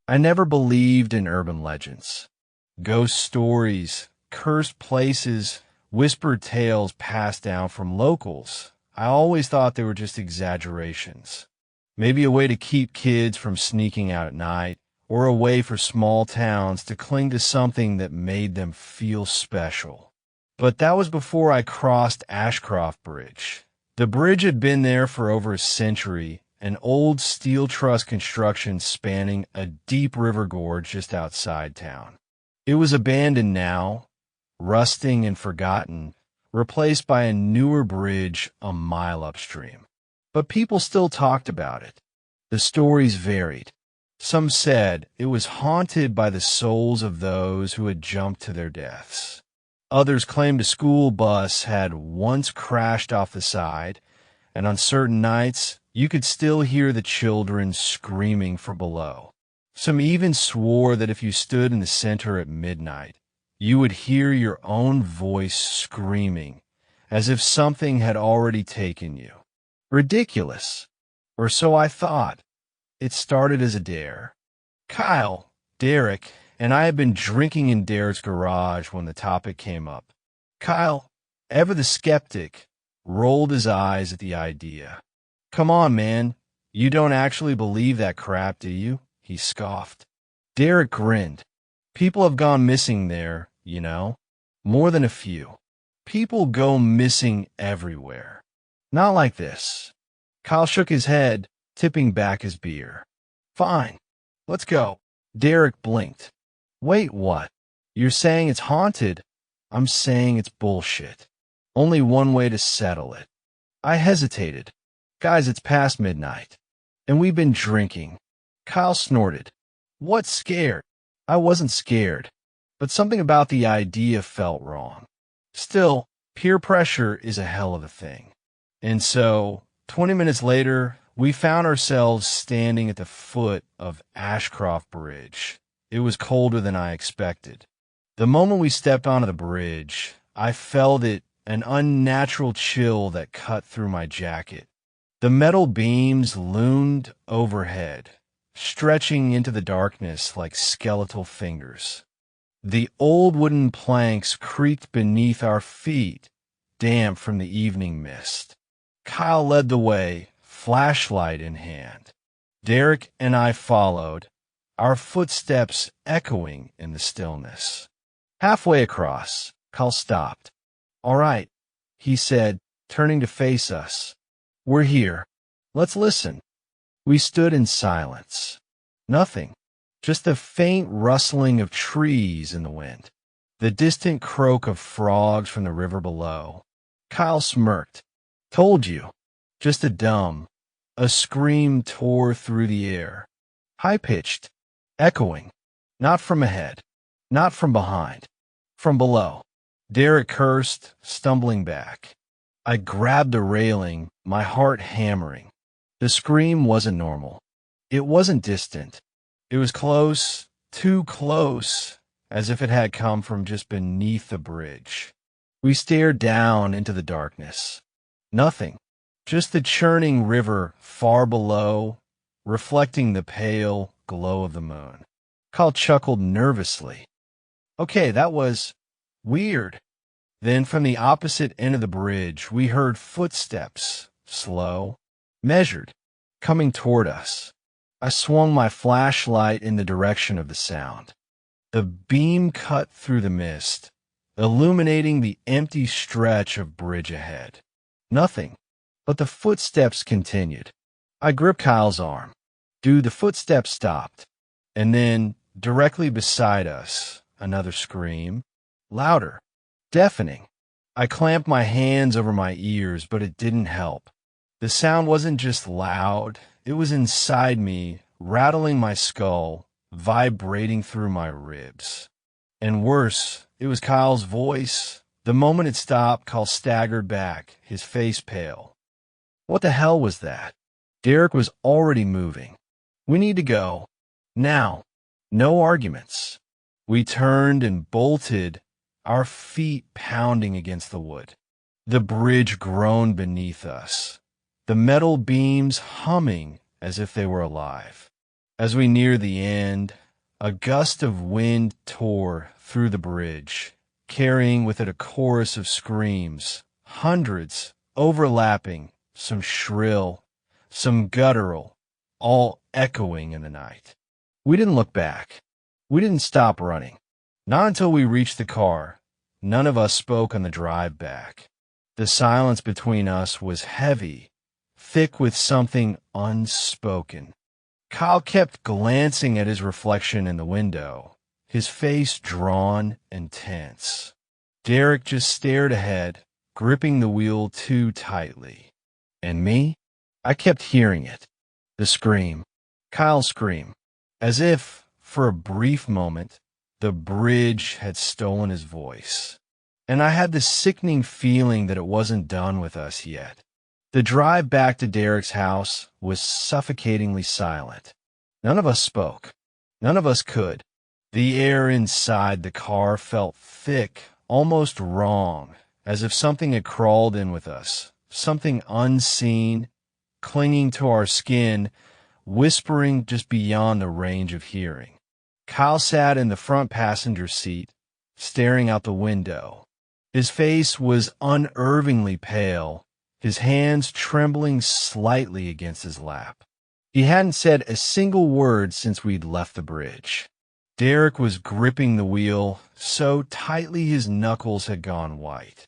I never believed in urban legends. Ghost stories, cursed places, whispered tales passed down from locals. I always thought they were just exaggerations. Maybe a way to keep kids from sneaking out at night, or a way for small towns to cling to something that made them feel special. But that was before I crossed Ashcroft Bridge. The bridge had been there for over a century, an old steel truss construction spanning a deep river gorge just outside town. It was abandoned now, rusting and forgotten, replaced by a newer bridge a mile upstream. But people still talked about it. The stories varied. Some said it was haunted by the souls of those who had jumped to their deaths. Others claimed a school bus had once crashed off the side, and on certain nights, you could still hear the children screaming from below. Some even swore that if you stood in the center at midnight, you would hear your own voice screaming, as if something had already taken you. Ridiculous. Or so I thought. It started as a dare. Kyle, Derek, and I had been drinking in Derek's garage when the topic came up. Kyle, ever the skeptic, rolled his eyes at the idea. Come on, man. You don't actually believe that crap, do you? He scoffed. Derek grinned. People have gone missing there, you know. More than a few. People go missing everywhere. Not like this. Kyle shook his head, tipping back his beer. Fine. Let's go. Derek blinked. Wait, what? You're saying it's haunted? I'm saying it's bullshit. Only one way to settle it. I hesitated. Guys, it's past midnight. And we've been drinking. Kyle snorted. What scared? I wasn't scared. But something about the idea felt wrong. Still, peer pressure is a hell of a thing. And so, 20 minutes later, we found ourselves standing at the foot of Ashcroft Bridge. It was colder than I expected. The moment we stepped onto the bridge, I felt it, an unnatural chill that cut through my jacket. The metal beams loomed overhead, stretching into the darkness like skeletal fingers. The old wooden planks creaked beneath our feet, damp from the evening mist. Kyle led the way, flashlight in hand. Derek and I followed, our footsteps echoing in the stillness. Halfway across, Kyle stopped. All right, he said, turning to face us. We're here. Let's listen. We stood in silence. Nothing. Just the faint rustling of trees in the wind. The distant croak of frogs from the river below. Kyle smirked. Told you. Just a scream tore through the air. High-pitched. Echoing. Not from ahead. Not from behind. From below. Derek cursed, stumbling back. I grabbed the railing, my heart hammering. The scream wasn't normal. It wasn't distant. It was close, too close, as if it had come from just beneath the bridge. We stared down into the darkness. Nothing. Just the churning river far below, reflecting the pale glow of the moon. Kyle chuckled nervously. Okay, that was weird. Then from the opposite end of the bridge, we heard footsteps, slow, measured, coming toward us. I swung my flashlight in the direction of the sound. The beam cut through the mist, illuminating the empty stretch of bridge ahead. Nothing, but the footsteps continued. I gripped Kyle's arm. Dude, the footsteps stopped. And then, directly beside us, another scream. Louder. Deafening. I clamped my hands over my ears, but it didn't help. The sound wasn't just loud. It was inside me, rattling my skull, vibrating through my ribs. And worse, it was Kyle's voice. The moment it stopped, Kyle staggered back, his face pale. What the hell was that? Derek was already moving. We need to go. Now. No arguments. We turned and bolted, our feet pounding against the wood. The bridge groaned beneath us, the metal beams humming as if they were alive. As we near the end, a gust of wind tore through the bridge, carrying with it a chorus of screams, hundreds, overlapping, some shrill, some guttural, all echoing in the night. We didn't look back. We didn't stop running. Not until we reached the car. None of us spoke on the drive back. The silence between us was heavy, thick with something unspoken. Kyle kept glancing at his reflection in the window, his face drawn and tense. Derek just stared ahead, gripping the wheel too tightly. And me? I kept hearing it. The scream. Kyle's scream. As if, for a brief moment, the bridge had stolen his voice. And I had this sickening feeling that it wasn't done with us yet. The drive back to Derek's house was suffocatingly silent. None of us spoke. None of us could. The air inside the car felt thick, almost wrong, as if something had crawled in with us, something unseen, clinging to our skin, whispering just beyond the range of hearing. Kyle sat in the front passenger seat, staring out the window. His face was unnervingly pale, his hands trembling slightly against his lap. He hadn't said a single word since we'd left the bridge. Derek was gripping the wheel so tightly his knuckles had gone white.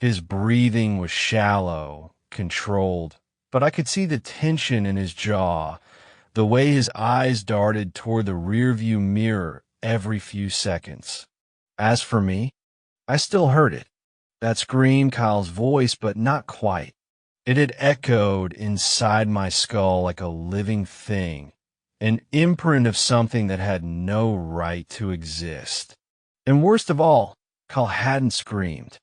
His breathing was shallow, controlled, but I could see the tension in his jaw, the way his eyes darted toward the rearview mirror every few seconds. As for me, I still heard it. That scream, Kyle's voice, but not quite. It had echoed inside my skull like a living thing, an imprint of something that had no right to exist. And worst of all, Kyle hadn't screamed.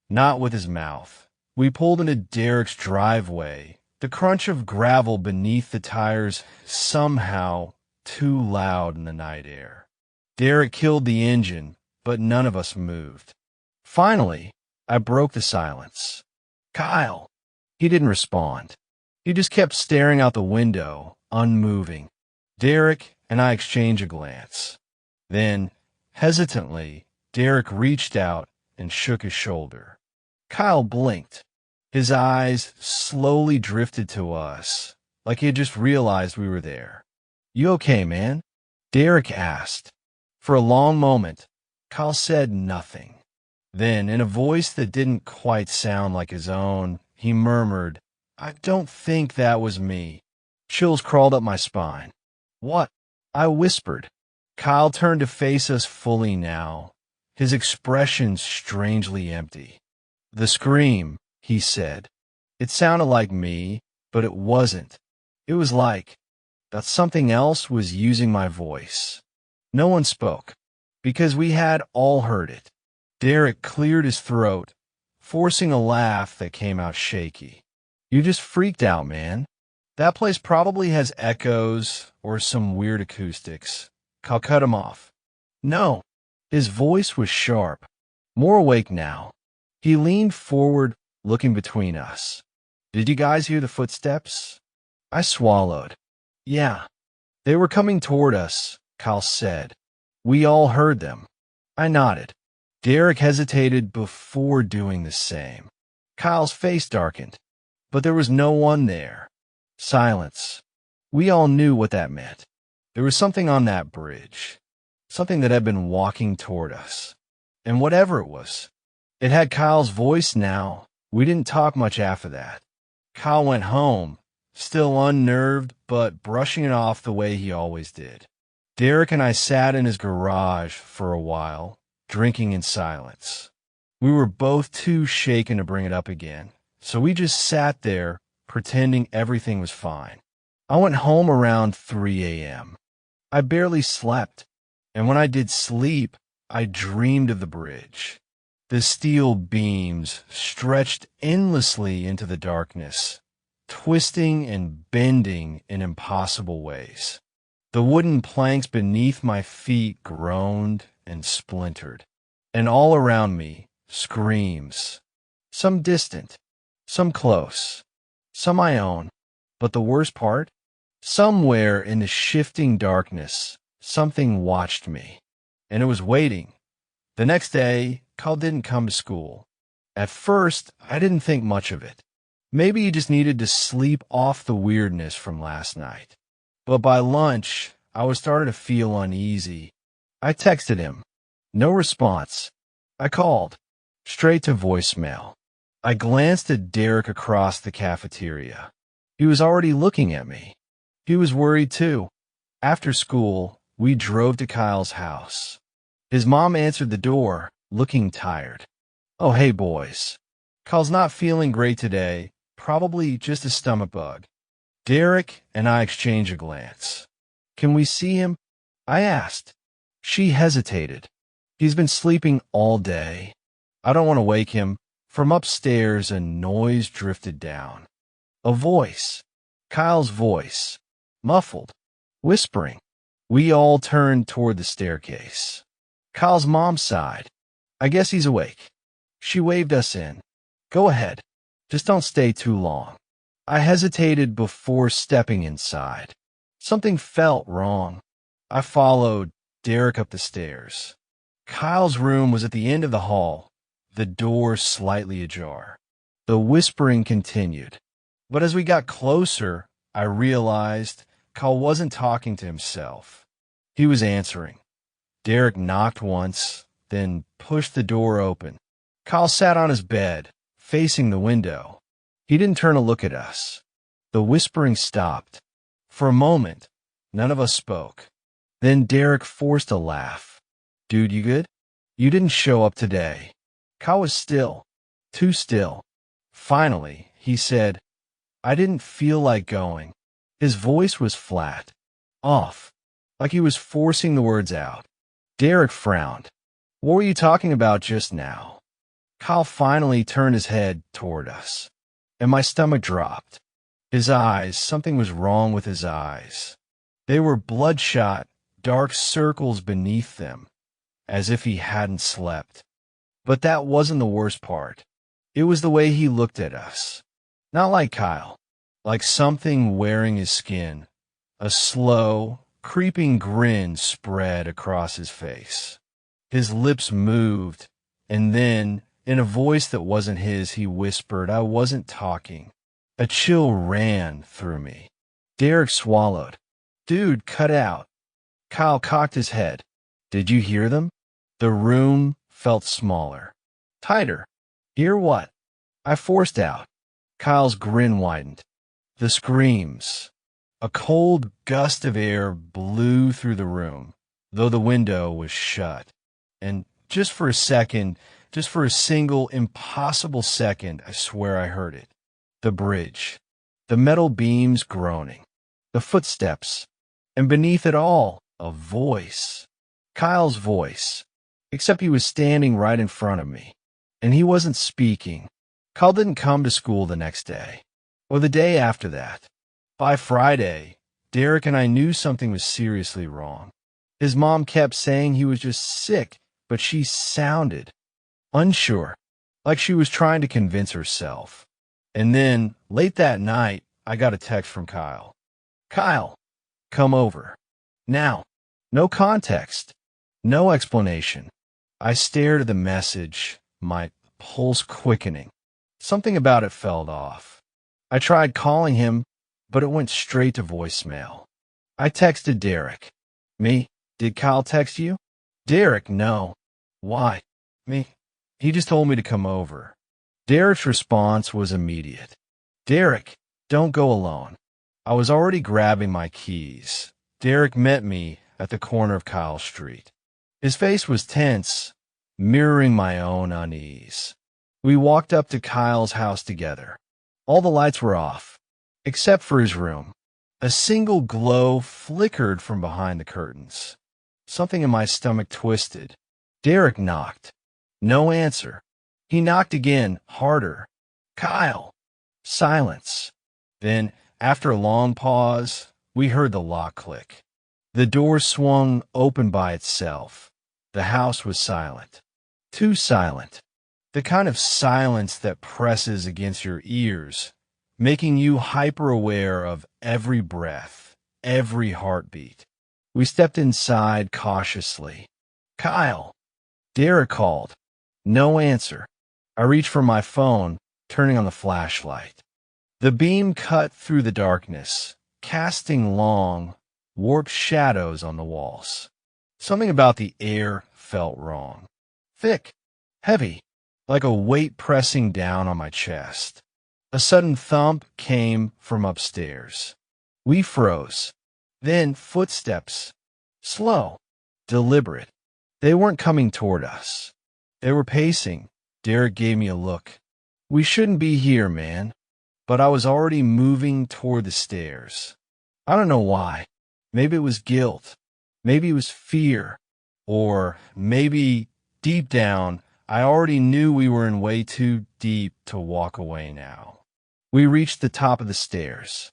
Not with his mouth. We pulled into Derek's driveway, the crunch of gravel beneath the tires somehow too loud in the night air. Derek killed the engine, but none of us moved. Finally, I broke the silence. Kyle! He didn't respond. He just kept staring out the window, unmoving. Derek and I exchanged a glance. Then, hesitantly, Derek reached out and shook his shoulder. Kyle blinked. His eyes slowly drifted to us, like he had just realized we were there. "You okay, man?" Derek asked. For a long moment, Kyle said nothing. Then, in a voice that didn't quite sound like his own, he murmured, "I don't think that was me." Chills crawled up my spine. "What?" I whispered. Kyle turned to face us fully now, his expression strangely empty. "The scream," he said. It sounded like me, but it wasn't. It was like that something else was using my voice. No one spoke, because we had all heard it. Derek cleared his throat, forcing a laugh that came out shaky. "You just freaked out, man. That place probably has echoes or some weird acoustics." Kyle cut him off. "No." His voice was sharp, more awake now. He leaned forward, looking between us. "Did you guys hear the footsteps?" I swallowed. "Yeah. They were coming toward us," Kyle said. "We all heard them." I nodded. Derek hesitated before doing the same. Kyle's face darkened, but there was no one there. Silence. We all knew what that meant. There was something on that bridge, something that had been walking toward us. And whatever it was, it had Kyle's voice now. We didn't talk much after that. Kyle went home, still unnerved, but brushing it off the way he always did. Derek and I sat in his garage for a while, drinking in silence. We were both too shaken to bring it up again, so we just sat there, pretending everything was fine. I went home around 3 a.m. I barely slept, and when I did sleep, I dreamed of the bridge. The steel beams stretched endlessly into the darkness, twisting and bending in impossible ways. The wooden planks beneath my feet groaned and splintered, and all around me, screams. Some distant, some close, some my own, but the worst part, Somewhere in the shifting darkness, something watched me, and it was waiting. The next day, Kyle didn't come to school. At first, I didn't think much of it. Maybe he just needed to sleep off the weirdness from last night. But by lunch, I was starting to feel uneasy. I texted him. No response. I called. Straight to voicemail. I glanced at Derek across the cafeteria. He was already looking at me. He was worried too. After school, we drove to Kyle's house. His mom answered the door, looking tired. "Oh, hey, boys. Kyle's not feeling great today. Probably just a stomach bug." Derek and I exchanged a glance. "Can we see him?" I asked. She hesitated. "He's been sleeping all day. I don't want to wake him." From upstairs, a noise drifted down. A voice. Kyle's voice. Muffled. Whispering. We all turned toward the staircase. Kyle's mom sighed. "I guess he's awake." She waved us in. "Go ahead. Just don't stay too long." I hesitated before stepping inside. Something felt wrong. I followed Derek up the stairs. Kyle's room was at the end of the hall, the door slightly ajar. The whispering continued. But as we got closer, I realized Kyle wasn't talking to himself. He was answering. Derek knocked once, then pushed the door open. Kyle sat on his bed, facing the window. He didn't turn to look at us. The whispering stopped. For a moment, none of us spoke. Then Derek forced a laugh. "Dude, you good? You didn't show up today." Kyle was still. Too still. Finally, he said, "I didn't feel like going." His voice was flat, off, like he was forcing the words out. Derek frowned. "What were you talking about just now?" Kyle finally turned his head toward us, and my stomach dropped. His eyes, something was wrong with his eyes. They were bloodshot, dark circles beneath them, as if he hadn't slept. But that wasn't the worst part. It was the way he looked at us. Not like Kyle, like something wearing his skin. A slow, creeping grin spread across his face. His lips moved, and then, in a voice that wasn't his, he whispered, "I wasn't talking." A chill ran through me. Derek swallowed. "Dude, cut out." Kyle cocked his head. "Did you hear them?" The room felt smaller. Tighter. "Hear what?" I forced out. Kyle's grin widened. "The screams." A cold gust of air blew through the room, though the window was shut. And just for a second, just for a single impossible second, I swear I heard it. The bridge. The metal beams groaning. The footsteps. And beneath it all, a voice. Kyle's voice. Except he was standing right in front of me. And he wasn't speaking. Kyle didn't come to school the next day. Or the day after that. By Friday, Derek and I knew something was seriously wrong. His mom kept saying he was just sick, but she sounded unsure, like she was trying to convince herself. And then, late that night, I got a text from Kyle. "Kyle, come over. Now." No context. No explanation. I stared at the message, my pulse quickening. Something about it felt off. I tried calling him, but it went straight to voicemail. I texted Derek. "Me? Did Kyle text you?" Derek, "No." "Why?" "Me. He just told me to come over." Derek's response was immediate. "Derek, don't go alone." I was already grabbing my keys. Derek met me at the corner of Kyle Street. His face was tense, mirroring my own unease. We walked up to Kyle's house together. All the lights were off, except for his room. A single glow flickered from behind the curtains. Something in my stomach twisted. Derek knocked. No answer. He knocked again, harder. "Kyle." Silence. Then, after a long pause, we heard the lock click. The door swung open by itself. The house was silent. Too silent. The kind of silence that presses against your ears, making you hyper-aware of every breath, every heartbeat. We stepped inside cautiously. "Kyle!" Derek called. No answer. I reached for my phone, turning on the flashlight. The beam cut through the darkness, casting long, warped shadows on the walls. Something about the air felt wrong. Thick, heavy, like a weight pressing down on my chest. A sudden thump came from upstairs. We froze. Then footsteps. Slow, deliberate. They weren't coming toward us. They were pacing. Derek gave me a look. "We shouldn't be here, man." But I was already moving toward the stairs. I don't know why. Maybe it was guilt. Maybe it was fear. Or maybe, deep down, I already knew we were in way too deep to walk away now. We reached the top of the stairs.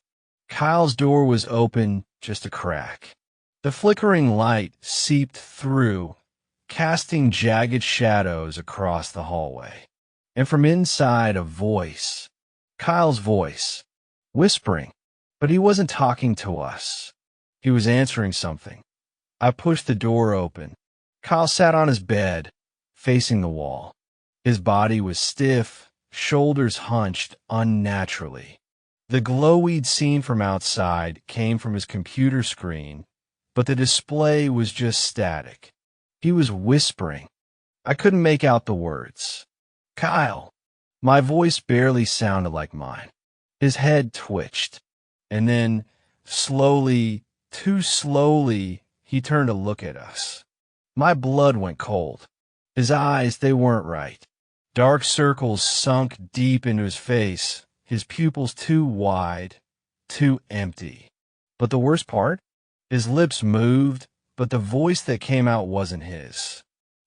Kyle's door was open, just a crack. The flickering light seeped through, casting jagged shadows across the hallway. And from inside, a voice. Kyle's voice. Whispering. But he wasn't talking to us. He was answering something. I pushed the door open. Kyle sat on his bed, facing the wall. His body was stiff, shoulders hunched unnaturally. The glow we'd seen from outside came from his computer screen, but the display was just static. He was whispering. I couldn't make out the words. "Kyle." My voice barely sounded like mine. His head twitched. And then, slowly, too slowly, he turned to look at us. My blood went cold. His eyes, they weren't right. Dark circles sunk deep into his face, his pupils too wide, too empty. But the worst part? His lips moved, but the voice that came out wasn't his.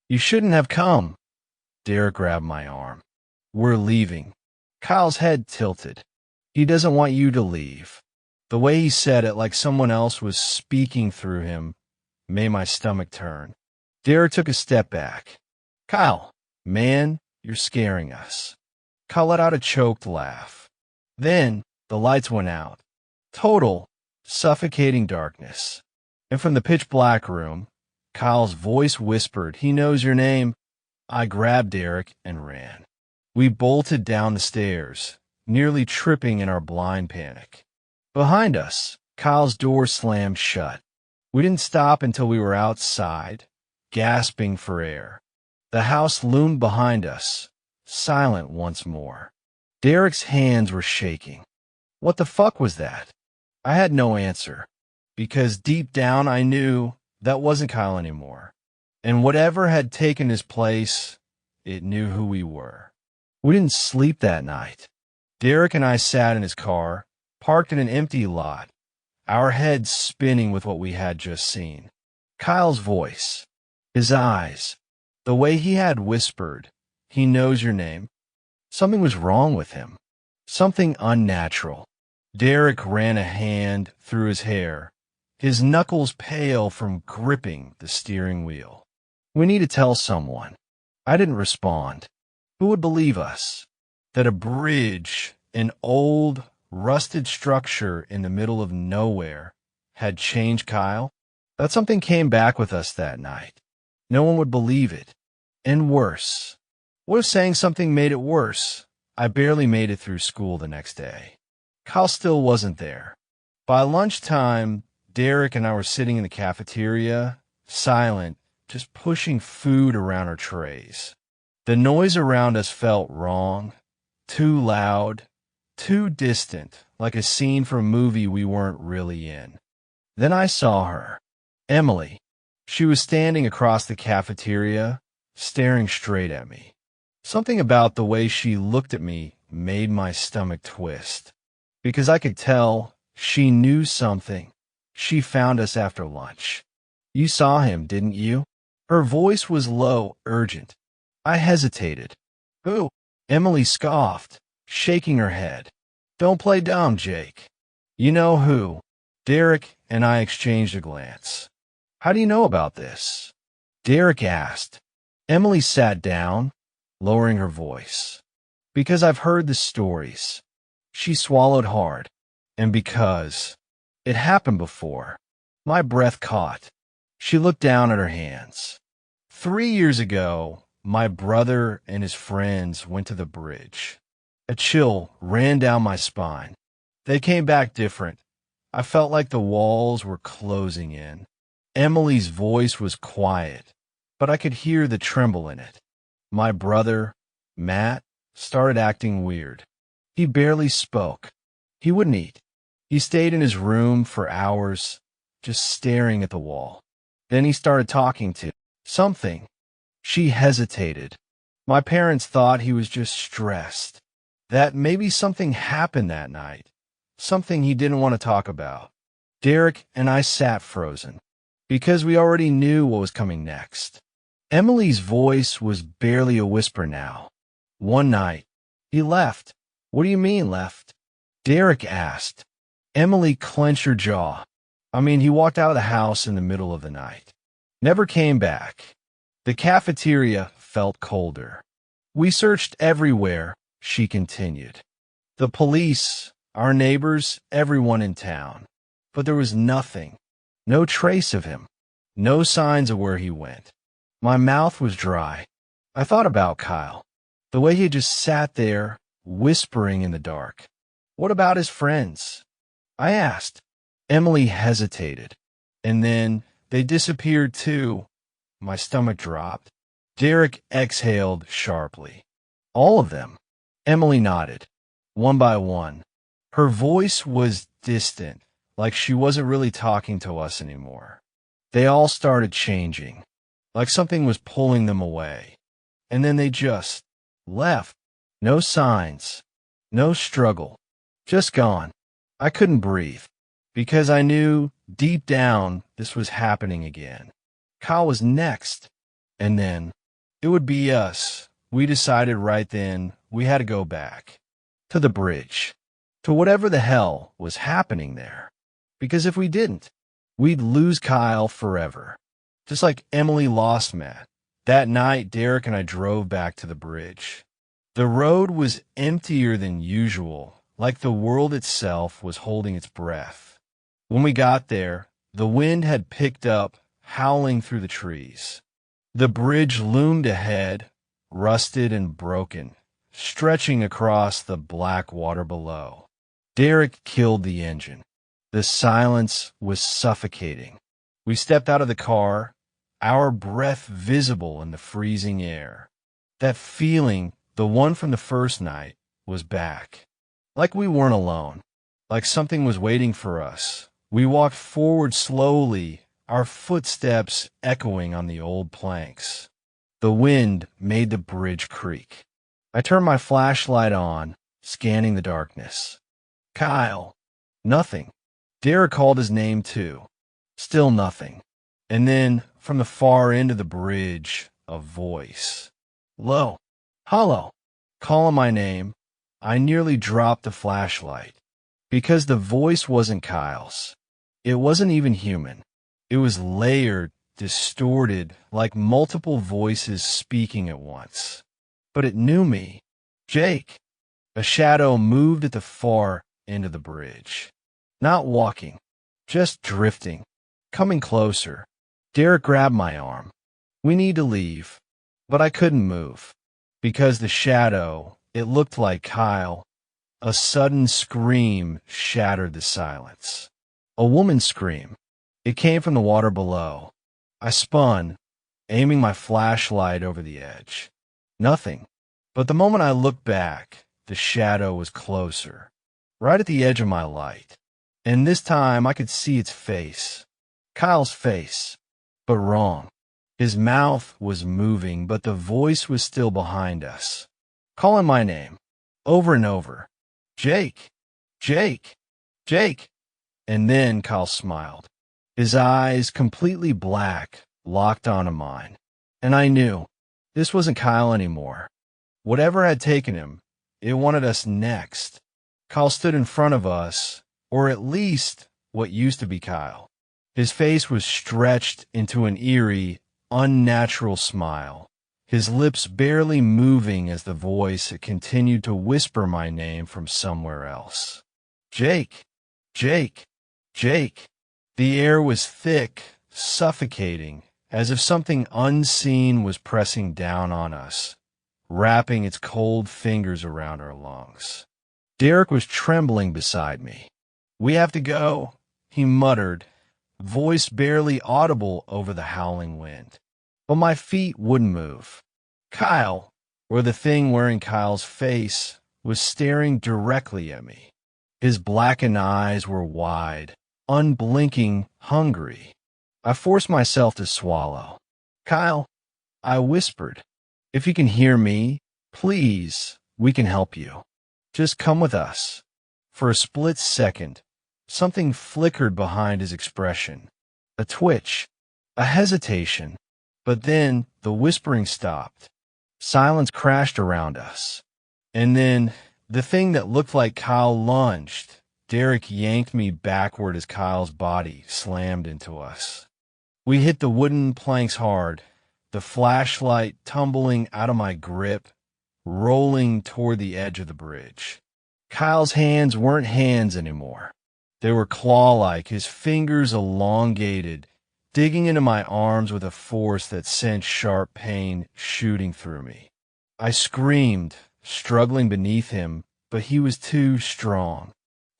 "You shouldn't have come." Derek grabbed my arm. "We're leaving." Kyle's head tilted. "He doesn't want you to leave." The way he said it, like someone else was speaking through him, made my stomach turn. Derek took a step back. "Kyle, man, you're scaring us." Kyle let out a choked laugh. Then the lights went out. Total, suffocating darkness. And from the pitch-black room, Kyle's voice whispered, "He knows your name." I grabbed Derek and ran. We bolted down the stairs, nearly tripping in our blind panic. Behind us, Kyle's door slammed shut. We didn't stop until we were outside, gasping for air. The house loomed behind us, silent once more. Derek's hands were shaking. What the fuck was that? I had no answer, because deep down I knew that wasn't Kyle anymore. And whatever had taken his place, it knew who we were. We didn't sleep that night. Derek and I sat in his car, parked in an empty lot, our heads spinning with what we had just seen. Kyle's voice, his eyes, the way he had whispered, "He knows your name." Something was wrong with him. Something unnatural. Derek ran a hand through his hair, his knuckles pale from gripping the steering wheel. "We need to tell someone." I didn't respond. Who would believe us? That a bridge, an old, rusted structure in the middle of nowhere, had changed Kyle? That something came back with us that night. No one would believe it. And worse. What if saying something made it worse? I barely made it through school the next day. Kyle still wasn't there. By lunchtime, Derek and I were sitting in the cafeteria, silent, just pushing food around our trays. The noise around us felt wrong, too loud, too distant, like a scene from a movie we weren't really in. Then I saw her, Emily. She was standing across the cafeteria, staring straight at me. Something about the way she looked at me made my stomach twist, because I could tell she knew something. She found us after lunch. "You saw him, didn't you?" Her voice was low, urgent. I hesitated. "Who?" Emily scoffed, shaking her head. "Don't play dumb, Jake. You know who." Derek and I exchanged a glance. "How do you know about this?" Derek asked. Emily sat down, lowering her voice. "Because I've heard the stories." She swallowed hard. "And because It happened before. My breath caught. She looked down at her hands. 3 years ago, my brother and his friends went to the bridge. A chill ran down my spine. They came back different. I felt like the walls were closing in. Emily's voice was quiet, but I could hear the tremble in it. My brother, Matt, started acting weird. He barely spoke. He wouldn't eat. He stayed in his room for hours, just staring at the wall. Then he started talking to something. She hesitated. My parents thought he was just stressed, that maybe something happened that night, something he didn't want to talk about. Derek and I sat frozen, because we already knew what was coming next. Emily's voice was barely a whisper now. One night, he left. What do you mean left? Derek asked. Emily clenched her jaw. He walked out of the house in the middle of the night. Never came back. The cafeteria felt colder. We searched everywhere, she continued. The police, our neighbors, everyone in town. But there was nothing. No trace of him. No signs of where he went. My mouth was dry. I thought about Kyle. The way he just sat there, whispering in the dark. What about his friends? I asked. Emily hesitated. And then they disappeared too. My stomach dropped. Derek exhaled sharply. All of them. Emily nodded. One by one. Her voice was distant, like she wasn't really talking to us anymore. They all started changing, like something was pulling them away. And then they just left. No signs. No struggle. Just gone. I couldn't breathe, because I knew deep down this was happening again. Kyle was next. And then it would be us. We decided right then we had to go back. To the bridge. To whatever the hell was happening there. Because if we didn't, we'd lose Kyle forever. Just like Emily lost Matt. That night, Derek and I drove back to the bridge. The road was emptier than usual, like the world itself was holding its breath. When we got there, the wind had picked up, howling through the trees. The bridge loomed ahead, rusted and broken, stretching across the black water below. Derek killed the engine. The silence was suffocating. We stepped out of the car, our breath visible in the freezing air. That feeling, the one from the first night, was back. Like we weren't alone. Like something was waiting for us. We walked forward slowly, our footsteps echoing on the old planks. The wind made the bridge creak. I turned my flashlight on, scanning the darkness. Kyle. Nothing. Derek called his name too. Still nothing. And then, from the far end of the bridge, a voice. Low. Hollow. Calling my name. I nearly dropped the flashlight. Because the voice wasn't Kyle's. It wasn't even human. It was layered, distorted, like multiple voices speaking at once. But it knew me. Jake. A shadow moved at the far end of the bridge. Not walking, just drifting, coming closer. Derek grabbed my arm. We need to leave. But I couldn't move. Because the shadow, it looked like Kyle. A sudden scream shattered the silence. A woman's scream. It came from the water below. I spun, aiming my flashlight over the edge. Nothing. But the moment I looked back, the shadow was closer, right at the edge of my light. And this time I could see its face. Kyle's face. But wrong. His mouth was moving, but the voice was still behind us. Calling my name. Over and over. Jake. Jake. Jake. And then Kyle smiled. His eyes, completely black, locked onto mine. And I knew. This wasn't Kyle anymore. Whatever had taken him, it wanted us next. Kyle stood in front of us, or at least what used to be Kyle. His face was stretched into an eerie, unnatural smile, his lips barely moving as the voice continued to whisper my name from somewhere else. Jake, Jake, Jake. The air was thick, suffocating, as if something unseen was pressing down on us, wrapping its cold fingers around our lungs. Derek was trembling beside me. "We have to go," he muttered, voice barely audible over the howling wind. But my feet wouldn't move. Kyle, or the thing wearing Kyle's face, was staring directly at me. His blackened eyes were wide, unblinking, hungry. I forced myself to swallow. "Kyle," I whispered, "if you can hear me, please, we can help you. Just come with us." For a split second, something flickered behind his expression. A twitch, a hesitation, but then the whispering stopped. Silence crashed around us. And then the thing that looked like Kyle lunged. Derek yanked me backward as Kyle's body slammed into us. We hit the wooden planks hard, the flashlight tumbling out of my grip, rolling toward the edge of the bridge. Kyle's hands weren't hands anymore. They were claw-like, his fingers elongated, digging into my arms with a force that sent sharp pain shooting through me. I screamed, struggling beneath him, but he was too strong.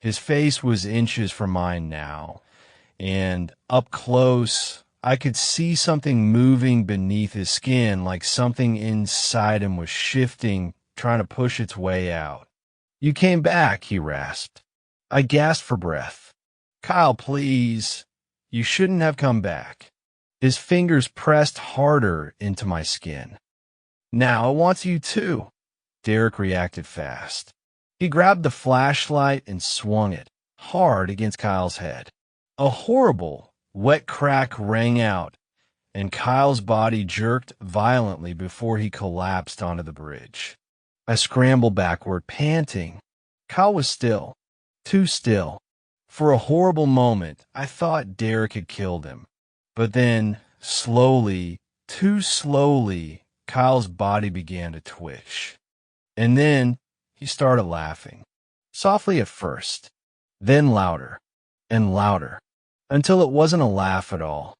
His face was inches from mine now, and up close, I could see something moving beneath his skin, like something inside him was shifting, trying to push its way out. "You came back," he rasped. I gasped for breath. "Kyle, please. You shouldn't have come back." His fingers pressed harder into my skin. "Now I want you too." Derek reacted fast. He grabbed the flashlight and swung it hard against Kyle's head. A horrible, wet crack rang out, and Kyle's body jerked violently before he collapsed onto the bridge. I scrambled backward, panting. Kyle was still, too still. For a horrible moment, I thought Derek had killed him. But then, slowly, too slowly, Kyle's body began to twitch. And then he started laughing. Softly at first, then louder and louder, until it wasn't a laugh at all.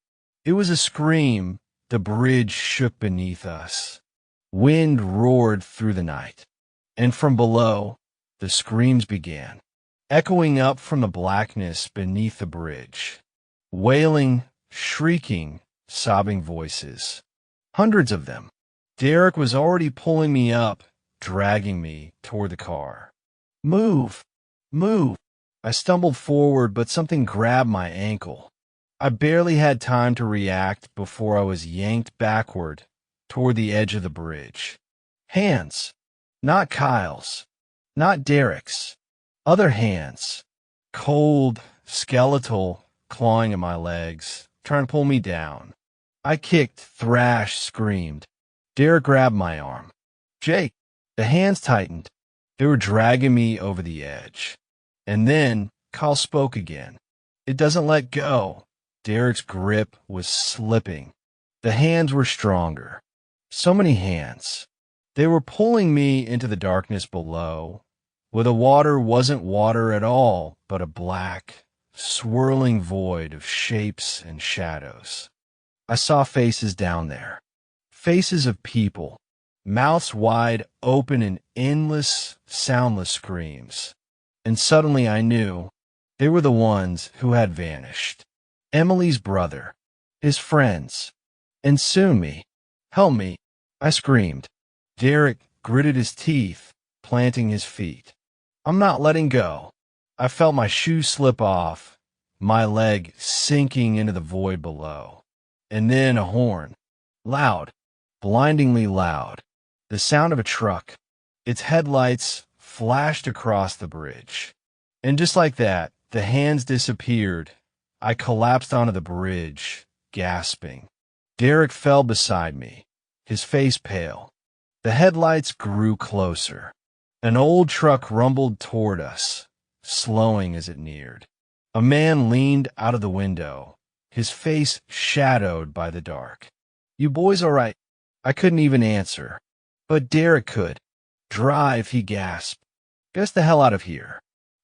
It was a scream. The bridge shook beneath us. Wind roared through the night. And from below, the screams began, echoing up from the blackness beneath the bridge. Wailing, shrieking, sobbing voices. Hundreds of them. Derek was already pulling me up, dragging me toward the car. "Move! Move!" I stumbled forward, but something grabbed my ankle. I barely had time to react before I was yanked backward toward the edge of the bridge. Hands. Not Kyle's. Not Derek's. Other hands. Cold, skeletal, clawing at my legs, trying to pull me down. I kicked, thrashed, screamed. Derek grabbed my arm. "Jake." The hands tightened. They were dragging me over the edge. And then Kyle spoke again. "It doesn't let go." Derek's grip was slipping. The hands were stronger. So many hands. They were pulling me into the darkness below, where the water wasn't water at all, but a black, swirling void of shapes and shadows. I saw faces down there. Faces of people. Mouths wide open in endless, soundless screams. And suddenly I knew they were the ones who had vanished. Emily's brother, his friends, and soon me. "Help me," I screamed. Derek gritted his teeth, planting his feet. "I'm not letting go." I felt my shoe slip off, my leg sinking into the void below. And then a horn. Loud, blindingly loud. The sound of a truck. Its headlights flashed across the bridge. And just like that, the hands disappeared. I collapsed onto the bridge, gasping. Derek fell beside me, his face pale. The headlights grew closer. An old truck rumbled toward us, slowing as it neared. A man leaned out of the window, his face shadowed by the dark. "You boys all right?" I couldn't even answer. But Derek could. "Drive," he gasped. "Get us the hell out of here."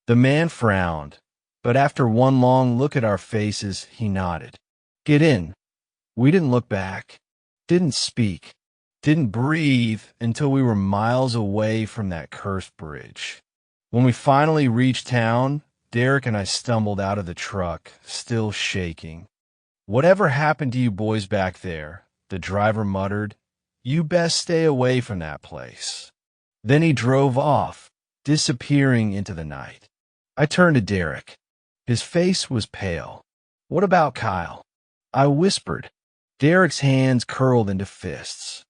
The man frowned, But after one long look at our faces, he nodded. Get in. We didn't look back, didn't speak, didn't breathe until we were miles away from that cursed bridge. When we finally reached town, Derek and I stumbled out of the truck, still shaking. Whatever happened to you boys back there, the driver muttered, you best stay away from that place. Then he drove off, disappearing into the night. I turned to Derek. His face was pale. What about Kyle? I whispered. Derek's hands curled into fists.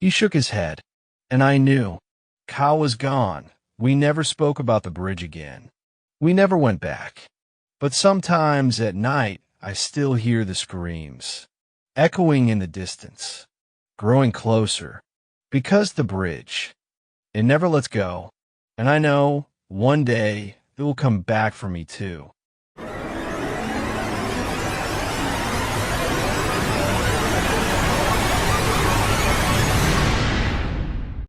He shook his head, and I knew. Kyle was gone. We never spoke about the bridge again. We never went back. But sometimes at night, I still hear the screams, echoing in the distance, growing closer, because the bridge, it never lets go, and I know one day it will come back for me too.